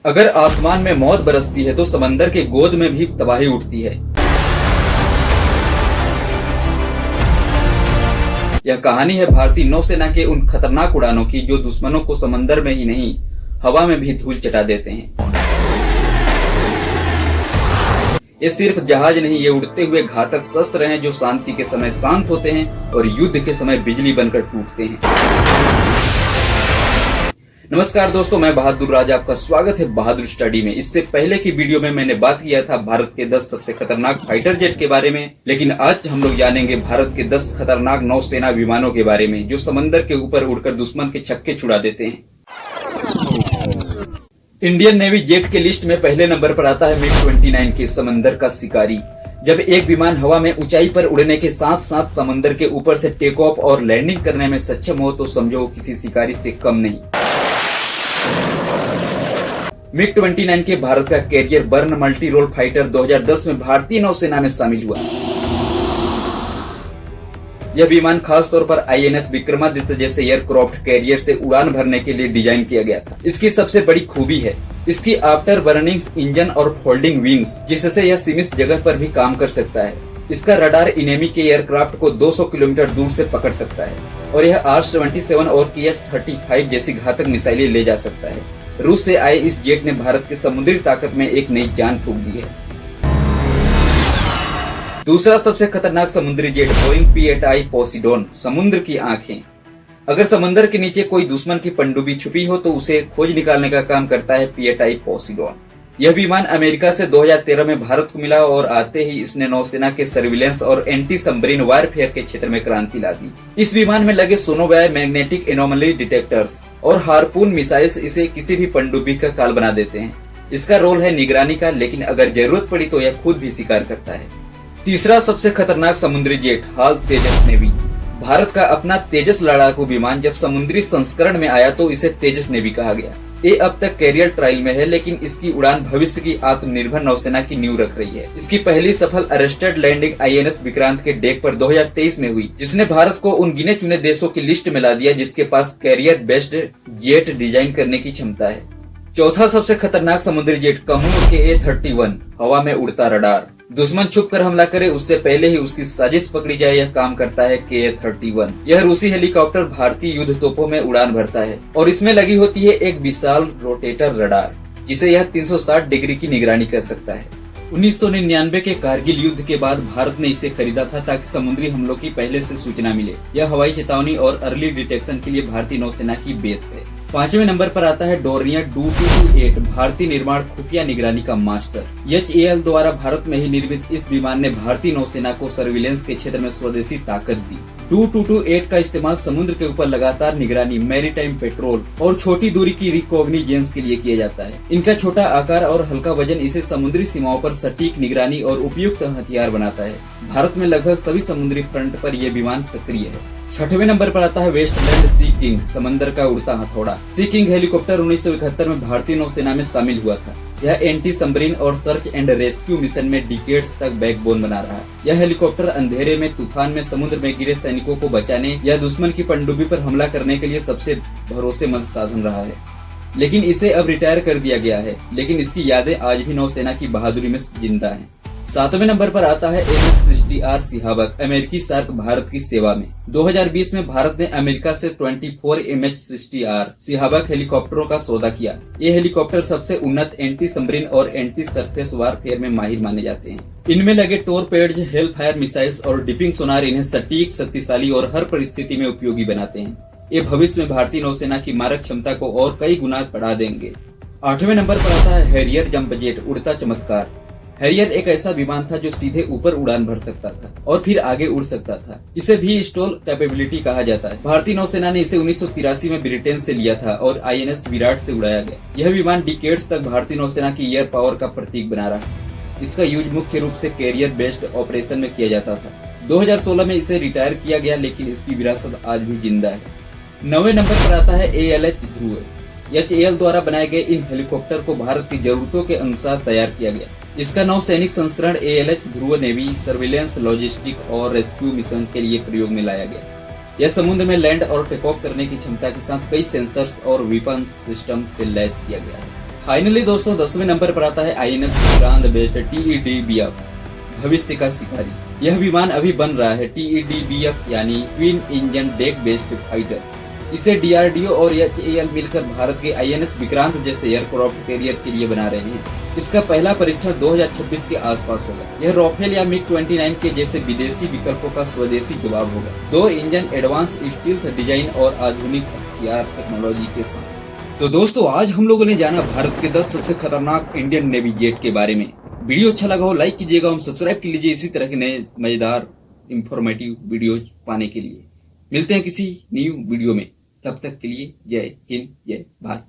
अगर आसमान में मौत बरसती है तो समंदर के गोद में भी तबाही उठती है। यह कहानी है भारतीय नौसेना के उन खतरनाक उड़ानों की जो दुश्मनों को समंदर में ही नहीं, हवा में भी धूल चटा देते हैं। ये सिर्फ जहाज नहीं, ये उड़ते हुए घातक शस्त्र हैं जो शांति के समय शांत होते हैं और युद्ध के समय बिजली बनकर टूटते हैं। नमस्कार दोस्तों, मैं बहादुर राज, आपका स्वागत है बहादुर स्टडी में। इससे पहले की वीडियो में मैंने बात किया था भारत के 10 सबसे खतरनाक फाइटर जेट के बारे में, लेकिन आज हम लोग जानेंगे भारत के 10 खतरनाक नौसेना विमानों के बारे में जो समंदर के ऊपर उड़कर दुश्मन के छक्के छुड़ा देते हैं। इंडियन नेवी जेट के लिस्ट में पहले नंबर पर आता है MiG-29 के समंदर का शिकारी। जब एक विमान हवा में ऊंचाई पर उड़ने के साथ साथ समंदर के ऊपर से टेक ऑफ और लैंडिंग करने में सक्षम हो तो समझो किसी शिकारी से कम नहीं। MiG-29 के भारत का carrier borne multi role fighter 2010 में भारतीय नौसेना में शामिल हुआ। यह विमान खास तौर पर INS विक्रमादित्य जैसे एयरक्राफ्ट कैरियर से उड़ान भरने के लिए डिजाइन किया गया था। इसकी सबसे बड़ी खूबी है इसकी आफ्टर बर्निंग इंजन और फोल्डिंग विंग्स, जिससे यह सीमित जगह पर भी काम कर सकता है। इसका रडार इनेमी के एयरक्राफ्ट को 200 किलोमीटर दूर से पकड़ सकता है और यह R-77 और KS-35 जैसी घातक मिसाइलें ले जा सकता है। रूस से आए इस जेट ने भारत की समुद्री ताकत में एक नई जान फूंक दी है। दूसरा सबसे खतरनाक समुद्री जेट बोइंग P-8I पोसिडोन, समुद्र की आंखें। अगर समंदर के नीचे कोई दुश्मन की पनडुब्बी छुपी हो तो उसे खोज निकालने का काम करता है P-8I पोसिडोन। यह विमान अमेरिका से 2013 में भारत को मिला और आते ही इसने नौसेना के सर्विलेंस और एंटी सबमरीन वारफेयर के क्षेत्र में क्रांति ला दी। इस विमान में लगे सोनोबाय मैग्नेटिक एनोमली डिटेक्टर्स और हार्पून मिसाइल्स इसे किसी भी पनडुब्बी का काल बना देते हैं। इसका रोल है निगरानी का, लेकिन अगर जरूरत पड़ी तो यह खुद भी शिकार करता है। तीसरा सबसे खतरनाक समुद्री जेट हाल तेजस नेवी। भारत का अपना तेजस लड़ाकू विमान जब समुद्री संस्करण में आया तो इसे तेजस नेवी कहा गया। ये अब तक कैरियर ट्रायल में है, लेकिन इसकी उड़ान भविष्य की आत्मनिर्भर नौसेना की नींव रख रही है। इसकी पहली सफल अरेस्टेड लैंडिंग INS विक्रांत के डेक पर 2023 में हुई, जिसने भारत को उन गिने चुने देशों की लिस्ट में ला दिया जिसके पास कैरियर बेस्ड जेट डिजाइन करने की क्षमता है। चौथा सबसे खतरनाक समुद्री जेट कहूँ KA-31, हवा में उड़ता रडार। दुश्मन छुप कर हमला करे उससे पहले ही उसकी साजिश पकड़ी जाए, यह काम करता है KA-31। यह रूसी हेलीकॉप्टर भारतीय युद्ध तोपों में उड़ान भरता है और इसमें लगी होती है एक विशाल रोटेटर रडार, जिसे यह 360 डिग्री की निगरानी कर सकता है। 1999 के कारगिल युद्ध के बाद भारत ने इसे खरीदा था ताकि समुद्री हमलों की पहले से सूचना मिले। यह हवाई चेतावनी और अर्ली डिटेक्शन के लिए भारतीय नौसेना की बेस है। 5वें नंबर पर आता है डोर्नियर Do-228, भारतीय निर्माण खुफिया निगरानी का मास्टर। HAL द्वारा भारत में ही निर्मित इस विमान ने भारतीय नौसेना को सर्विलेंस के क्षेत्र में स्वदेशी ताकत दी। Do-228 का इस्तेमाल समुद्र के ऊपर लगातार निगरानी, मैरीटाइम पेट्रोल और छोटी दूरी की रिकॉग्निजेंस के लिए किया जाता है। इनका छोटा आकार और हल्का वजन इसे समुद्री सीमाओं पर सटीक निगरानी और उपयुक्त हथियार बनाता है। भारत में लगभग सभी समुद्री फ्रंट पर यह विमान सक्रिय है। 6वें नंबर पर आता है वेस्टलैंड सी किंग, समंदर का उड़ता हथौड़ा। सी किंग हेलीकॉप्टर 1971 में भारतीय नौसेना में शामिल हुआ था। यह एंटी सबमरीन और सर्च एंड रेस्क्यू मिशन में डिकेड्स तक बैकबोन बना रहा है। यह हेलीकॉप्टर अंधेरे में, तूफान में, समुद्र में गिरे सैनिकों को बचाने या दुश्मन की पनडुब्बी पर हमला करने के लिए सबसे भरोसेमंद साधन रहा है। लेकिन इसे अब रिटायर कर दिया गया है, लेकिन इसकी यादें आज भी नौसेना की बहादुरी में जिंदा हैं। 7वें नंबर पर आता है MH-60R सिहावक, अमेरिकी सार्क भारत की सेवा में। 2020 में भारत ने अमेरिका से 24 MH-60R सिहावक हेलीकॉप्टरों का सौदा किया। ये हेलीकॉप्टर सबसे उन्नत एंटी सबमरीन और एंटी सरफेस वारफेयर में माहिर माने जाते हैं। इनमें लगे टॉरपेडोज, हेलफायर मिसाइल्स और डिपिंग सोनार इन्हें सटीक, शक्तिशाली और हर परिस्थिति में उपयोगी बनाते हैं। ये भविष्य में भारतीय नौसेना की मारक क्षमता को और कई गुना बढ़ा देंगे। 8वें नंबर पर आता है हैरियर जंप जेट, उड़ता चमत्कार। हैरियर एक ऐसा विमान था जो सीधे ऊपर उड़ान भर सकता था और फिर आगे उड़ सकता था। इसे भी स्टॉल कैपेबिलिटी कहा जाता है। भारतीय नौसेना ने इसे 1983 में ब्रिटेन से लिया था और INS विराट से उड़ाया गया। यह विमान डिकेड्स तक भारतीय नौसेना की एयर पावर का प्रतीक बना रहा। इसका यूज मुख्य रूप से कैरियर बेस्ड ऑपरेशन में किया जाता था। 2016 में इसे रिटायर किया गया, लेकिन इसकी विरासत आज भी जिंदा है। 9वें नंबर पर आता है ALH ध्रुव। HAL द्वारा बनाए गए इन हेलीकॉप्टर को भारत की जरूरतों के अनुसार तैयार किया गया। इसका नौसैनिक संस्करण ALH ध्रुव नेवी सर्विलेंस, लॉजिस्टिक और रेस्क्यू मिशन के लिए प्रयोग में लाया गया। यह समुद्र में लैंड और टेक ऑफ करने की क्षमता के साथ कई सेंसर्स और वेपन सिस्टम से लैस किया गया है। फाइनली दोस्तों 10वें नंबर पर आता है INS विक्रांत बेस्ड TED-BF भविष्य का शिकारी। यह विमान अभी बन रहा है TED-BF यानी twin engine deck based fighter. इसे DRDO और HAL मिलकर भारत के INS विक्रांत जैसे एयरक्राफ्ट कैरियर के लिए बना रहे हैं। इसका पहला परीक्षण 2026 के आसपास होगा। यह राफेल या MiG-29 के जैसे विदेशी विकल्पों का स्वदेशी जवाब होगा। 2 इंजन एडवांस स्टील्थ डिजाइन और आधुनिक हथियार टेक्नोलॉजी के साथ। तो दोस्तों आज हम लोगों ने जाना भारत के 10 सबसे खतरनाक इंडियन नेवी जेट के बारे में। वीडियो अच्छा लगा हो लाइक कीजिएगा और सब्सक्राइब कर लीजिए इसी तरह के नए मजेदार इंफॉर्मेटिव वीडियोज पाने के लिए। मिलते हैं किसी न्यू वीडियो में, तब तक के लिए जय हिंद जय भारत।